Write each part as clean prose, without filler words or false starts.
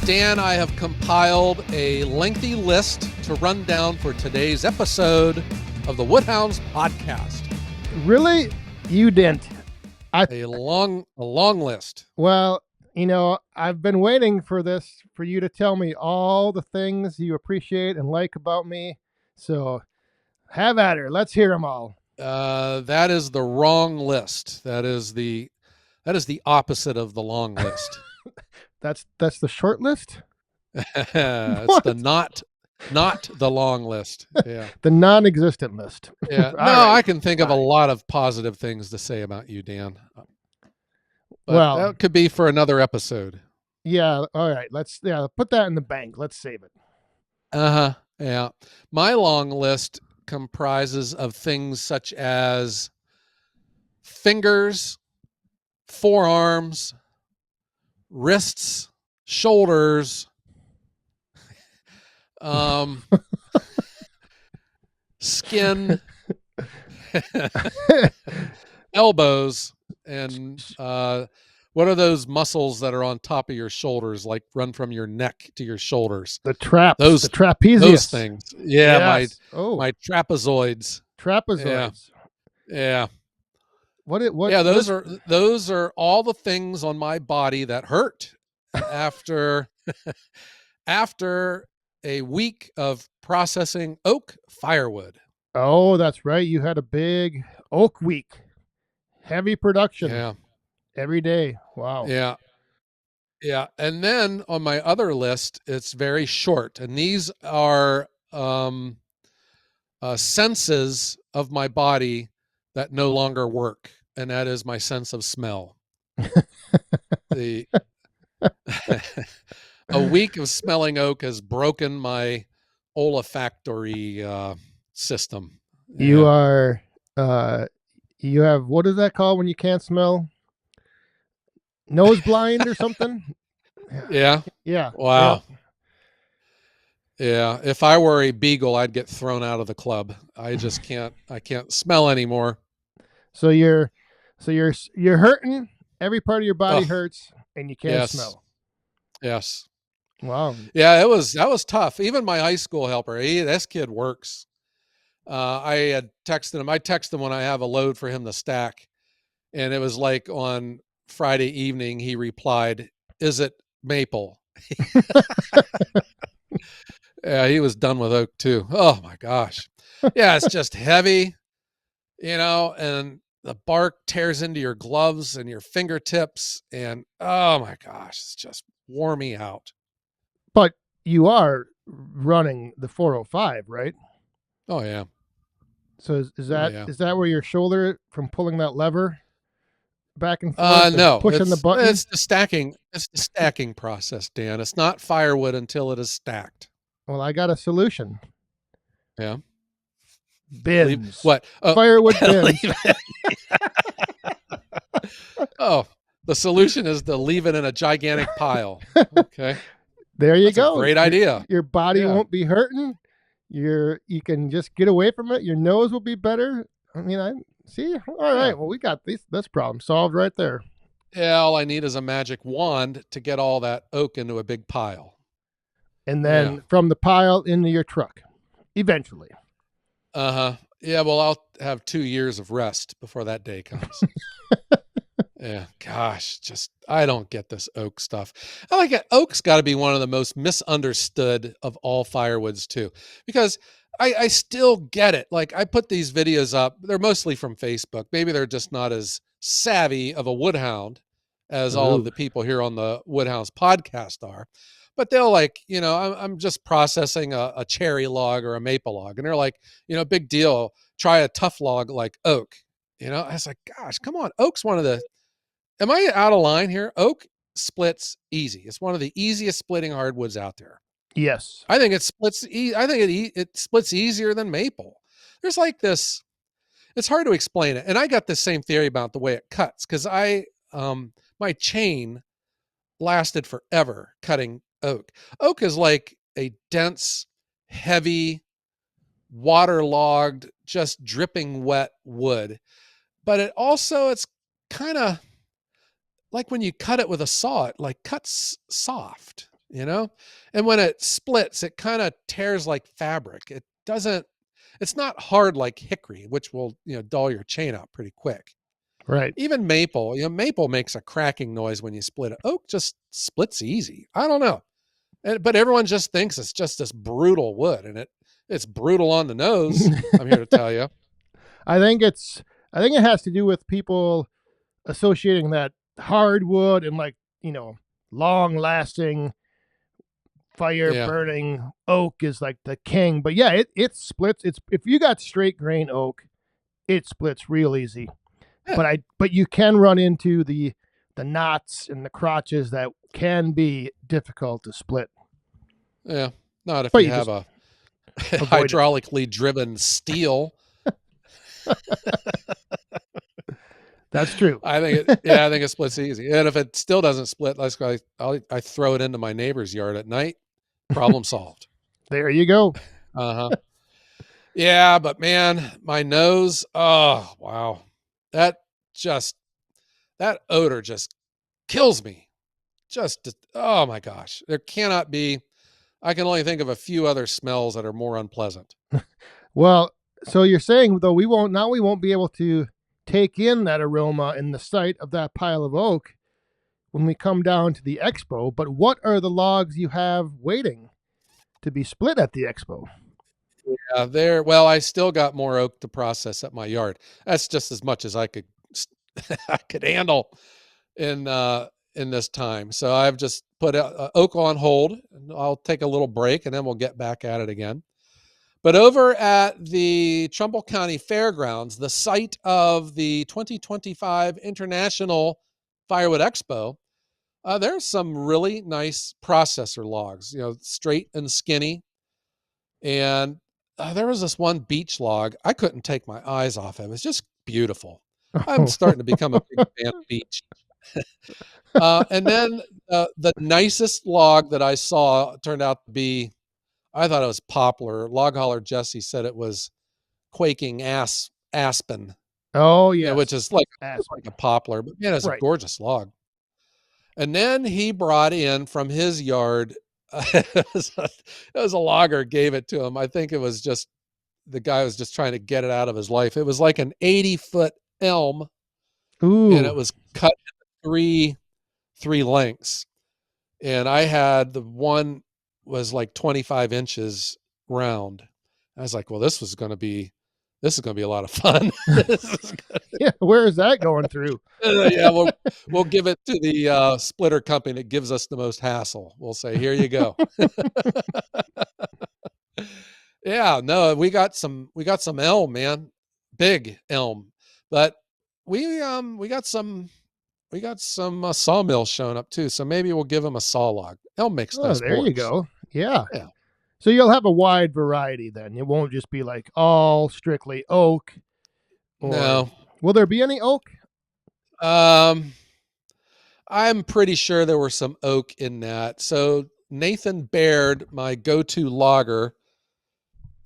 Dan, I have compiled a lengthy list to run down for today's episode of the Wood Hounds podcast. Really? You didn't. A long list. Well, I've been waiting for this, for you to tell me all the things you appreciate and like about me. So have at her. Let's hear them all. That is the wrong list. That is the opposite of the long list. That's the short list? It's the not the long list. Yeah. The non-existent list. Yeah. No, right. I can think of a lot of positive things to say about you, Dan. But Well, that could be for another episode. Yeah. All right. Let's put that in the bank. Let's save it. Yeah. My long list comprises of things such as fingers, forearms, wrists, shoulders, skin, elbows, and what are those muscles that are on top of your shoulders, like run from your neck to your shoulders? The traps, the trapezius. Those things. Yeah, yes. my trapezoids. Trapezoids. Yeah. What? Yeah, those are all the things on my body that hurt after a week of processing oak firewood. Oh, that's right. You had a big oak week. Heavy production. Yeah. Every day. Wow. Yeah. Yeah. And then on my other list, it's very short. And these are senses of my body that no longer work. And that is my sense of smell. A week of smelling oak has broken my olfactory system. You are, you have, what is that called when you can't smell? Nose blind or something? Yeah. Yeah. Wow. Yeah. If I were a beagle, I'd get thrown out of the club. I just can't smell anymore. So you're hurting. Every part of your body hurts and you can't smell. Yes. Wow. Yeah, that was tough. Even my high school helper, this kid works. I had texted him. I text him when I have a load for him to stack. And it was like on Friday evening, he replied, "Is it maple?" Yeah, he was done with oak too. Oh my gosh. Yeah, it's just heavy, and the bark tears into your gloves and your fingertips. And oh my gosh, it's just wore me out. But you are running the 405, right? Oh yeah. So is that where your shoulder from pulling that lever back and forth? And no, pushing the button. It's the stacking process, Dan. It's not firewood until it is stacked. Well, I got a solution. Yeah. Bins. What? Firewood bins. Oh, the solution is to leave it in a gigantic pile. Okay. There you That's go. A great idea. Your body won't be hurting. You can just get away from it. Your nose will be better. I mean, see. All right. Well, we got this problem solved right there. Yeah. All I need is a magic wand to get all that oak into a big pile. And then from the pile into your truck, eventually. Yeah. Well, I'll have 2 years of rest before that day comes. Yeah. Gosh, I don't get this oak stuff. I like it. Oak's got to be one of the most misunderstood of all firewoods too, because I still get it. Like I put these videos up. They're mostly from Facebook. Maybe they're just not as savvy of a wood hound as all of the people here on the Wood Hounds podcast are. But they'll I'm just processing a cherry log or a maple log. And they're like, big deal. Try a tough log like oak. I was like, gosh, come on. Oak's one of the, am I out of line here? Oak splits easy. It's one of the easiest splitting hardwoods out there. Yes. I think it splits. I think it splits easier than maple. There's like this, it's hard to explain it. And I got the same theory about the way it cuts. Cause my chain lasted forever cutting oak. Oak is like a dense, heavy, waterlogged, just dripping wet wood. But it's kind of like when you cut it with a saw, it like cuts soft. you know? And when it splits, it kind of tears like fabric. It doesn't, it's not hard like hickory, which will, dull your chain out pretty quick. Right. Even maple, maple makes a cracking noise when you split it. Oak just splits easy. I don't know. But everyone just thinks it's just this brutal wood, and it's brutal on the nose. I'm here to tell you. I think it's I think it has to do with people associating that hardwood and like, long lasting fire Yeah. burning oak is like the king. But yeah, it splits. It's if you got straight grain oak, it splits real easy. Yeah. But you can run into the knots and the crotches that can be difficult to split. Yeah. Not if But you you have just a avoid it. hydraulically driven steel. That's true. I think it splits easy. And if it still doesn't split, let's go. I throw it into my neighbor's yard at night. Problem solved. There you go. Uh huh. Yeah, but man, my nose. Oh wow, that just that odor just kills me. Just oh my gosh, there cannot be. I can only think of a few other smells that are more unpleasant. Well, so you're saying though we won't be able to take in that aroma in the sight of that pile of oak when we come down to the expo, but what are the logs you have waiting to be split at the expo? There. Well, I still got more oak to process at my yard. That's just as much as I could I could handle in in this time. So I've just put oak on hold. And I'll take a little break, and then we'll get back at it again. But over at the Trumbull County Fairgrounds, the site of the 2025 International Firewood Expo, there's some really nice processor logs, straight and skinny. And there was this one beech log I couldn't take my eyes off of. It's just beautiful. I'm starting to become a big fan of beech. And then the nicest log that I saw turned out to be, I thought it was poplar. Log hauler Jesse said it was quaking aspen, Oh which yes, is like aspen. like a poplar, but man, it's a Right. gorgeous log. And then he brought in from his yard. It was a logger gave it to him. I think it was just the guy was just trying to get it out of his life. It was like an 80-foot elm, and it Ooh. was cut into three lengths. And I had the one was like 25 inches round. I was like, well, this is going to be a lot of fun. Yeah, where is that going through? Yeah, we'll give it to the splitter company that gives us the most hassle. We'll say, here you go. Yeah, no, we got some elm, man, big elm, but we got some sawmills showing up too. So maybe we'll give them a saw log. Elm makes Oh, nice there you boards. go. Yeah. Yeah. So you'll have a wide variety then. It won't just be like all strictly oak or No. will there be any oak? Um, I'm pretty sure there were some oak in that. So Nathan Baird, my go-to logger,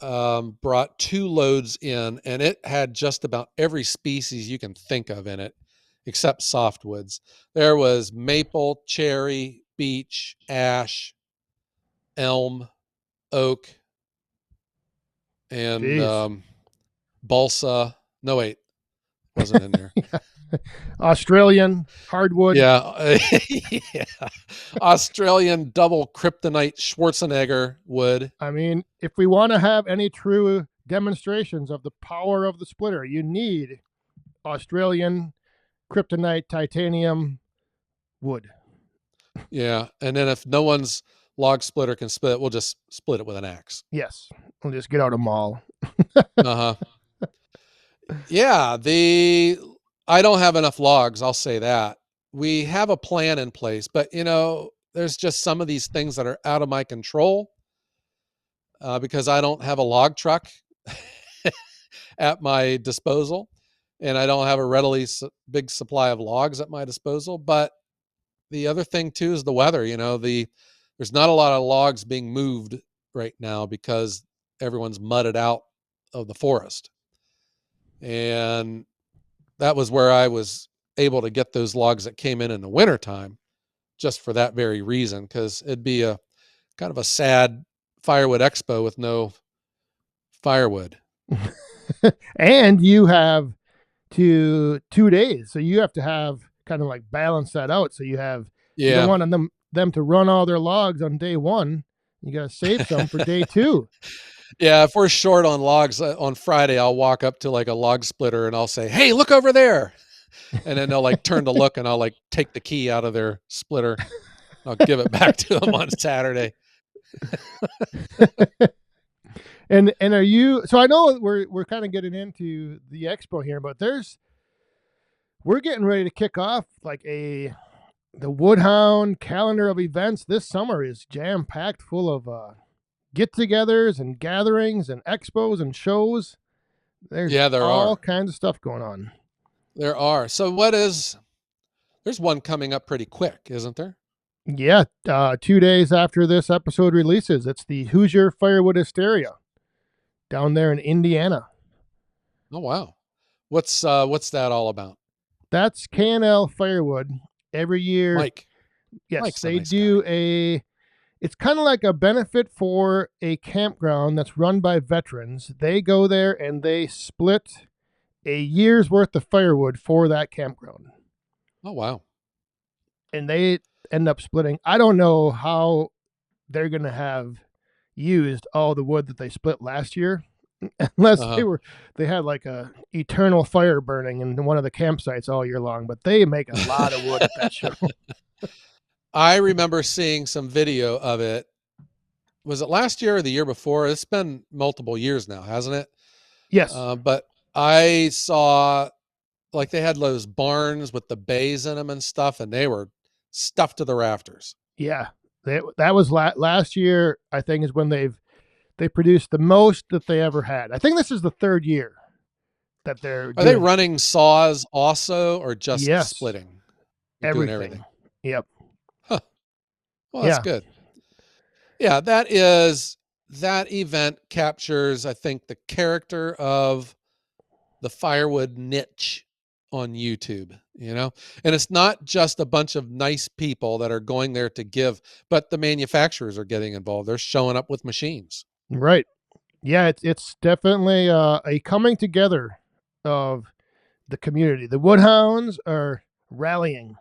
brought 2 loads in, and it had just about every species you can think of in it, except softwoods. There was maple, cherry, beech, ash, elm, oak, and Jeez. balsa. No, wait, wasn't in there. Australian hardwood. Yeah, yeah. Australian double kryptonite Schwarzenegger wood. I mean, if we want to have any true demonstrations of the power of the splitter, you need Australian kryptonite titanium wood. Yeah, and then if no one's log splitter can split, we'll just split it with an axe. Yes. We'll just get out a maul. Uh huh. Yeah, the I don't have enough logs, I'll say that. We have a plan in place, but there's just some of these things that are out of my control because I don't have a log truck at my disposal, and I don't have a readily big supply of logs at my disposal. But the other thing too is the weather. There's not a lot of logs being moved right now because everyone's mudded out of the forest, and that was where I was able to get those logs that came in the wintertime. just for that very reason, because it'd be a kind of a sad Firewood Expo with no firewood. And you have 2 days, so you have to have kind of like balance that out. So you don't Yeah. want them to run all their logs on day one. You got to save some for day two. Yeah, if we're short on logs on Friday, I'll walk up to like a log splitter and I'll say, "Hey, look over there." And then they'll like turn to look and I'll like take the key out of their splitter. I'll give it back to them on Saturday. And are you? So I know we're kind of getting into the expo here, but we're getting ready to kick off like the Wood Hound calendar of events. This summer is jam packed full of get-togethers and gatherings and expos and shows. There's Yeah, there all are. kinds of stuff going on. There are. So there's one coming up pretty quick, isn't there? Yeah, 2 days after this episode releases, it's the Hoosier Firewood Hysteria down there in Indiana. Oh wow. What's that all about? That's K&L Firewood. Every year, Mike. yes, Mike's a they nice guy. do it's kind of like a benefit for a campground that's run by veterans. They go there and they split a year's worth of firewood for that campground. Oh wow. And they end up splitting. I don't know how they're going to have used all the wood that they split last year, unless Uh-huh. they had like a eternal fire burning in one of the campsites all year long. But they make a lot of wood at that show. I remember seeing some video of it. Was it last year or the year before? It's been multiple years now, hasn't it? Yes. But I saw like they had those barns with the bays in them and stuff, and they were stuffed to the rafters. Yeah. That was last year. I think is when they produced the most that they ever had. I think this is the third year that they're Are they doing it. running saws also, or just Yes. splitting? They're doing Everything. everything. Yep. Huh. Well, that's Yeah. good. Yeah, that event captures, I think, the character of the firewood niche on YouTube, and it's not just a bunch of nice people that are going there to give, but the manufacturers are getting involved. They're showing up with machines. Right. Yeah, it's definitely a coming together of the community. The Wood Hounds are rallying and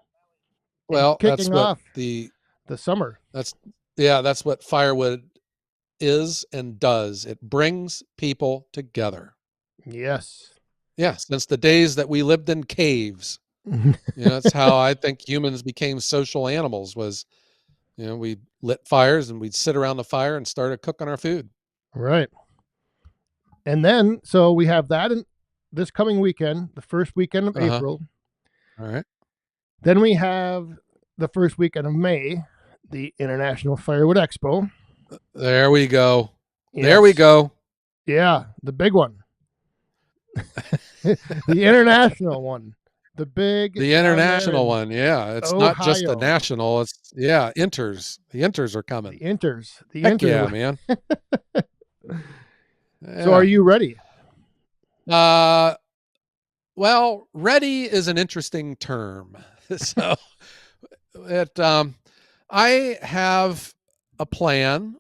Well, kicking off the summer. that's what firewood is and does. It brings people together. Yes. Yeah, since the days that we lived in caves. That's how I think humans became social animals was, we lit fires and we'd sit around the fire and started cooking our food. Right. And then, so we have that in this coming weekend, the first weekend of Uh-huh. April. All right. Then we have the first weekend of May, the International Firewood Expo. There we go. Yes. There we go. Yeah, the big one. The international one. The international one. Yeah. It's not just a Ohio. national. It's inters. The inters are coming. The Heck inters. yeah, man. Yeah. So are you ready? Well, ready is an interesting term. So I have a plan.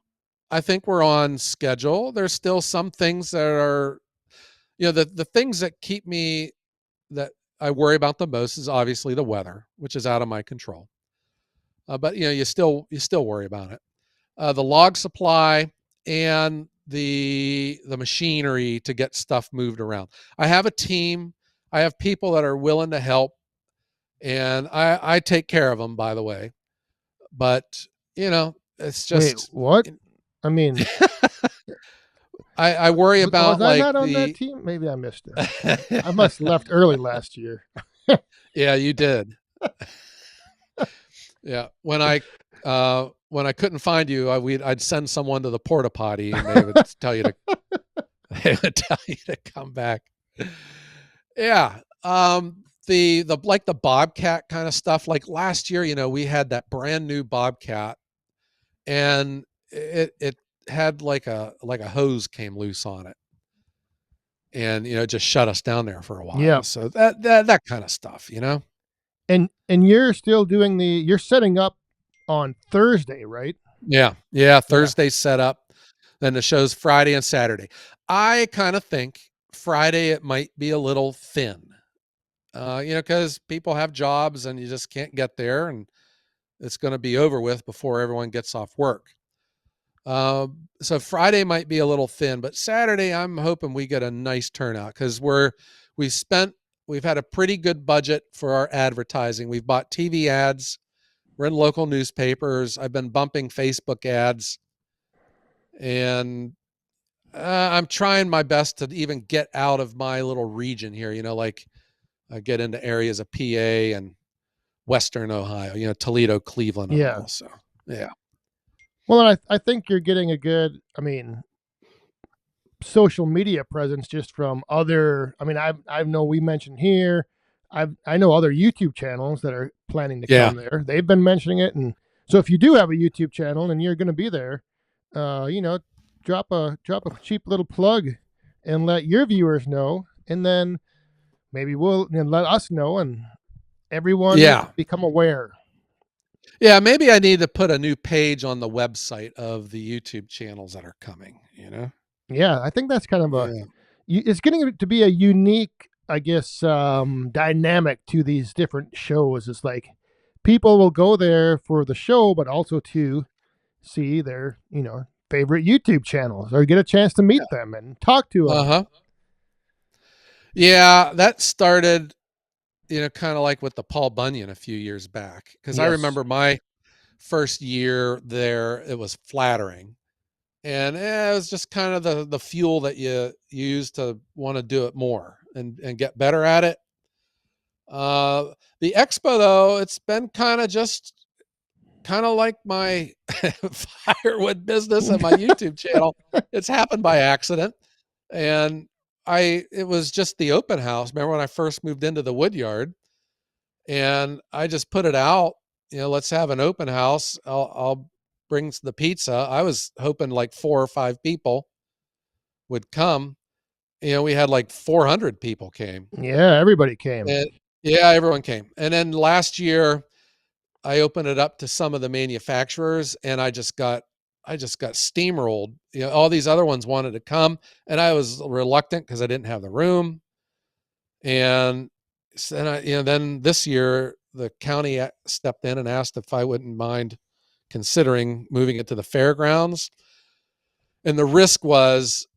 I think we're on schedule. There's still some things that are, the things that that I worry about the most is obviously the weather, which is out of my control. But you still worry about it. The log supply and the machinery to get stuff moved around. I have a team. I have people that are willing to help, and I take care of them, by the way. But it's just. Wait, what? I mean, I worry about was I like not on that team? Maybe I missed it. I must have left early last year. Yeah, you did. Yeah, when I couldn't find you, I'd send someone to the porta potty, and they would tell you to come back. Yeah, the like the Bobcat kind of stuff. Like last year, we had that brand new Bobcat, and it had like a hose came loose on it, and it just shut us down there for a while. Yeah. So that kind of stuff. And you're still doing you're setting up on Thursday, right? Yeah. Yeah. Yeah. Thursday set up. Then the show's Friday and Saturday. I kind of think Friday it might be a little thin. Because people have jobs and you just can't get there, and it's going to be over with before everyone gets off work. So Friday might be a little thin, but Saturday I'm hoping we get a nice turnout because we spent we've had a pretty good budget for our advertising. We've bought TV ads. We're in local newspapers. I've been bumping Facebook ads, and I'm trying my best to even get out of my little region here. Like I get into areas of PA and Western Ohio. Toledo, Cleveland, and Yeah. all. So yeah, Well, I think you're getting a good, I mean, social media presence just from other. I mean, I know we mentioned here. I know other YouTube channels that are planning to yeah, come there. They've been mentioning it, and so if you do have a YouTube channel and you're going to be there, you know, drop a cheap little plug and let your viewers know, and then maybe we'll and let us know, and everyone yeah. become aware. Yeah, maybe I need to put a new page on the website of the YouTube channels that are coming. Yeah, I think that's kind of a Yeah. it's getting to be a unique, I guess, dynamic to these different shows. It's like people will go there for the show, but also to see their, favorite YouTube channels or get a chance to meet them and talk to them. Uh-huh. Yeah, that started, kind of like with the Paul Bunyan a few years back. Because I Yes. remember my first year there, it was flattering. And it was just kind of the fuel that you use to want to do it more and get better at it. Uh, the Expo, though, it's been kind of like my firewood business and my YouTube channel. It's happened by accident. And it was just the open house. Remember when I first moved into the wood yard, and I just put it out, let's have an open house. I'll bring the pizza. I was hoping like 4 or 5 people would come. We had like 400 people came. Yeah, everybody came. And yeah, everyone came. And then last year I opened it up to some of the manufacturers, and I just got steamrolled. All these other ones wanted to come, and I was reluctant because I didn't have the room. And then this year the county stepped in and asked if I wouldn't mind considering moving it to the fairgrounds. And the risk was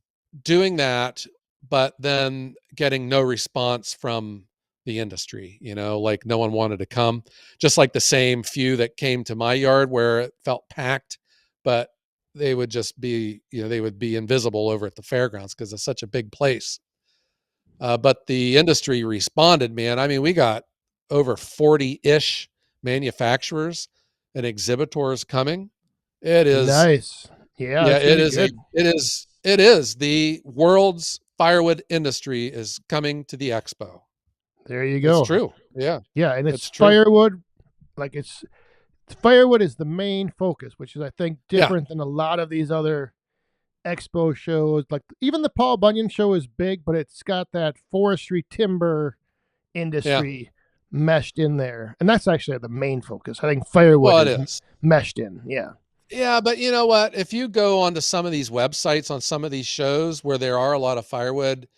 doing that, but then getting no response from the industry, like no one wanted to come, just like the same few that came to my yard where it felt packed, but they would just be, they would be invisible over at the fairgrounds because it's such a big place. But the industry responded, man. I mean, we got over 40-ish manufacturers and exhibitors coming. It is, Nice. Yeah, yeah, that's really good. it is the world's firewood industry is coming to the expo. There you It's go. true. Yeah, Yeah, and it's it's true. firewood. Like firewood is the main focus, which is I think Yeah, different than a lot of these other expo shows. Like even the Paul Bunyan show is big, but it's got that forestry timber yeah. industry meshed in there, and that's actually the main focus. I think firewood Well, it is is. meshed in. Yeah. Yeah, but you know what? If you go onto some of these websites on some of these shows where there are a lot of firewood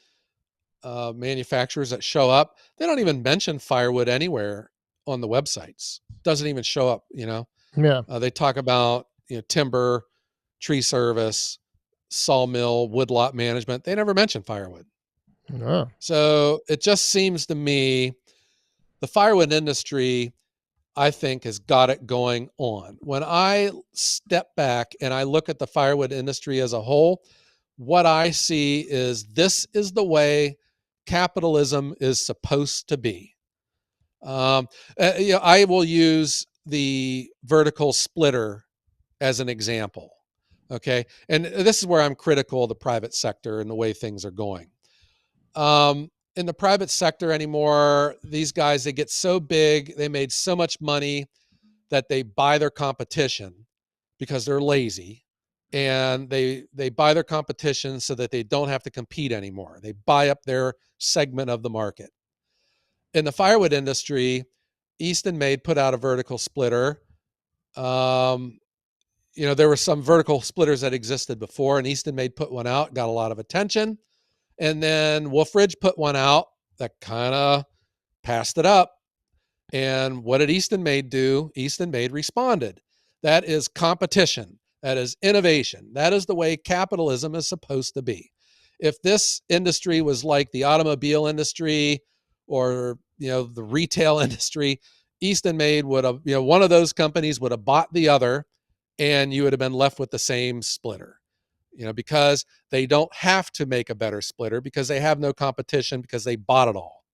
manufacturers that show up, they don't even mention firewood anywhere on the websites. Doesn't even show up. Yeah. They talk about timber, tree service, sawmill, woodlot management. They never mention firewood. Oh, So it just seems to me the firewood industry, I think, has got it going on. When I step back and I look at the firewood industry as a whole, what I see is this is the way capitalism is supposed to be. Um, I will use the vertical splitter as an example. Okay. And this is where I'm critical of the private sector and the way things are going. In the private sector anymore, these guys, they get so big, they made so much money that they buy their competition because they're lazy, and they buy their competition so that they don't have to compete anymore. They buy up their segment of the market. In the firewood industry, Easton Made put out a vertical splitter. Um, there were some vertical splitters that existed before, and Easton Made put one out, got a lot of attention. And then Wolfridge put one out that kind of passed it up. And what did Easton Made do? Easton Made responded. That is competition. That is innovation. That is the way capitalism is supposed to be. If this industry was like the automobile industry or, the retail industry, Easton Made would have, one of those companies would have bought the other, and you would have been left with the same splitter. Because they don't have to make a better splitter because they have no competition because they bought it all.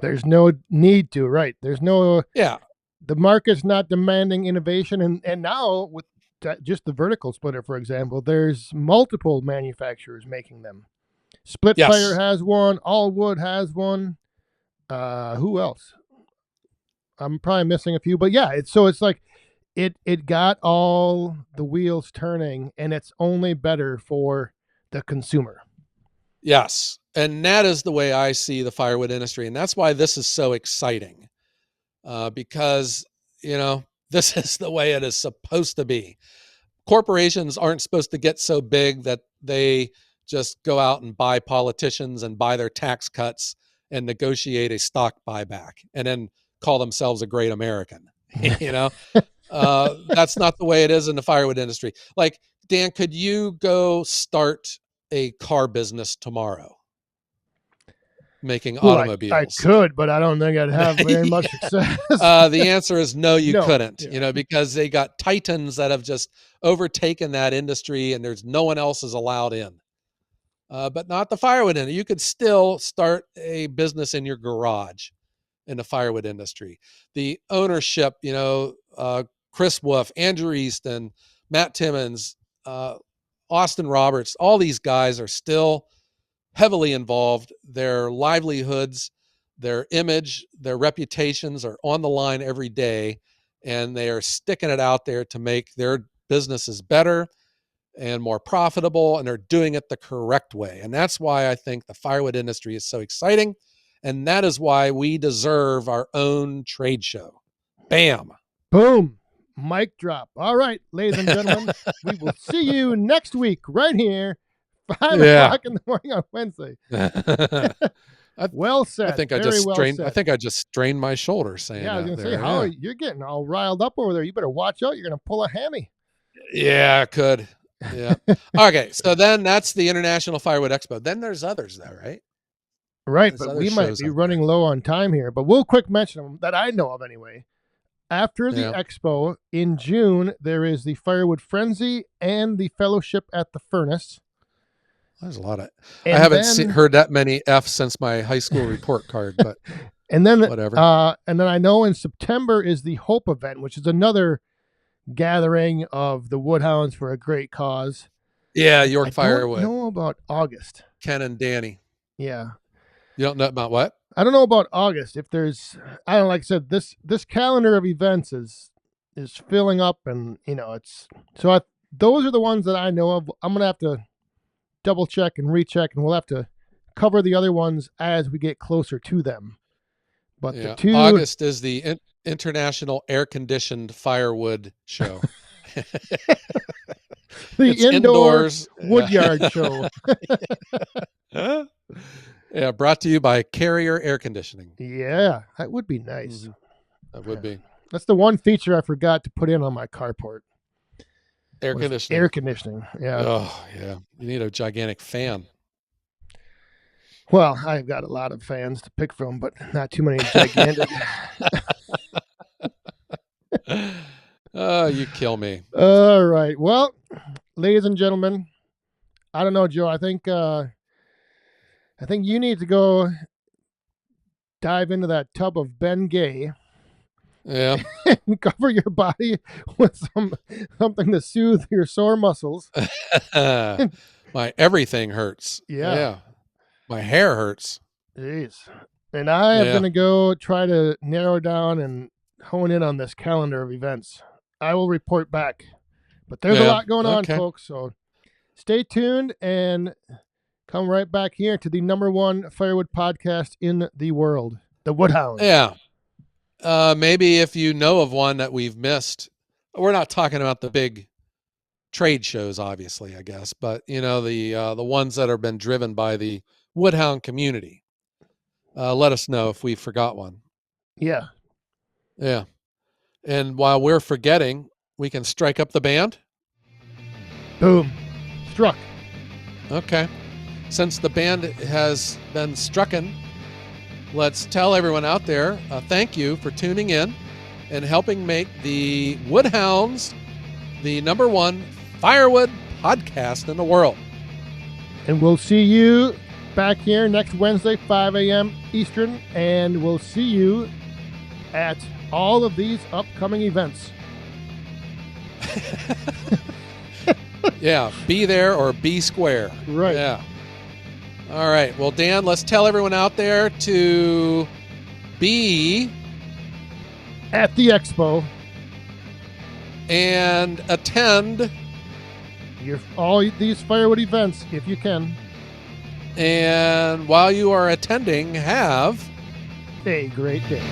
There's no need to, right? There's no, Yeah. the market's not demanding innovation. And now with just the vertical splitter, for example, there's multiple manufacturers making them. Splitfire Yes. has one. All Wood has one. Who else? I'm probably missing a few, but yeah, it's like it got all the wheels turning, and it's only better for the consumer. Yes. And that is the way I see the firewood industry. And that's why this is so exciting, because, this is the way it is supposed to be. Corporations aren't supposed to get so big that they just go out and buy politicians and buy their tax cuts and negotiate a stock buyback and then call themselves a great American. That's not the way it is in the firewood industry. Like, Dan, could you go start a car business tomorrow making Well, I automobiles? could, but I don't think I'd have very much success. The answer is no, you No, couldn't, yeah. because they got titans that have just overtaken that industry and there's no one else is allowed in. But not the firewood industry. You could still start a business in your garage in the firewood industry. The ownership, Chris Wolf, Andrew Easton, Matt Timmons, Austin Roberts, all these guys are still heavily involved. Their livelihoods, their image, their reputations are on the line every day, and they are sticking it out there to make their businesses better and more profitable, and they're doing it the correct way. And that's why I think the firewood industry is so exciting, and that is why we deserve our own trade show. Bam. Boom. Mic drop. All right, ladies and gentlemen, we will see you next week right here, 5:00 in the morning on Wednesday. Well said. I think I just strained my shoulder saying that. Yeah, I was going to say, there. how Yeah. you're getting all riled up over there. You better watch out. You're going to pull a hammy. Yeah, I could. Yeah. Okay, so then that's the International Firewood Expo. Then there's others though, right? Right, There's but other we might shows be out running low on time here. But we'll quick mention them that I know of anyway. After the Yeah. expo in June, there is the Firewood Frenzy and the Fellowship at the Furnace. There's a lot of. And I haven't heard that many F's since my high school report card, but and then whatever. And then I know in September is the Hope event, which is another gathering of the Wood Hounds for a great cause. Yeah, York I Firewood. I don't know about August. Ken and Danny. Yeah. You don't know about what? I don't know about August. If there's, I don't know, like I said, this calendar of events is filling up, and it's so. Those are the ones that I know of. I'm gonna have to double check and recheck, and we'll have to cover the other ones as we get closer to them. But Yeah. the two August is the International Air Conditioned Firewood Show. the It's indoors indoors. woodyard show. Yeah, brought to you by Carrier Air Conditioning. Yeah, that would be nice. Mm-hmm. That would be. That's the one feature I forgot to put in on my carport. Air conditioning. Air conditioning. Yeah. Oh, yeah. You need a gigantic fan. Well, I've got a lot of fans to pick from, but not too many gigantic. Oh, you kill me. All right. Well, ladies and gentlemen, I don't know, Joe. I think you need to go dive into that tub of Ben Gay. Yeah. And cover your body with something to soothe your sore muscles. My everything hurts. Yeah. My hair hurts. Jeez. And I am going to go try to narrow down and hone in on this calendar of events. I will report back. But there's a lot going on, folks. So stay tuned and come right back here to the #1 firewood podcast in the world, the Wood Hound. Yeah. Maybe if you know of one that we've missed we're not talking about the big trade shows, obviously, I guess, but the ones that have been driven by the Wood Hound community. Let us know if we forgot one. Yeah. Yeah. And while we're forgetting, we can strike up the band. Boom. Struck. Okay. Since the band has been strucken, let's tell everyone out there, thank you for tuning in and helping make the Wood Hounds the #1 Firewood podcast in the world. And we'll see you back here next Wednesday, 5 a.m. Eastern, and we'll see you at all of these upcoming events. Yeah, be there or be square. Right. Yeah. All right. Well, Dan, let's tell everyone out there to be at the Expo and attend all these Firewood events if you can. And while you are attending, have a great day.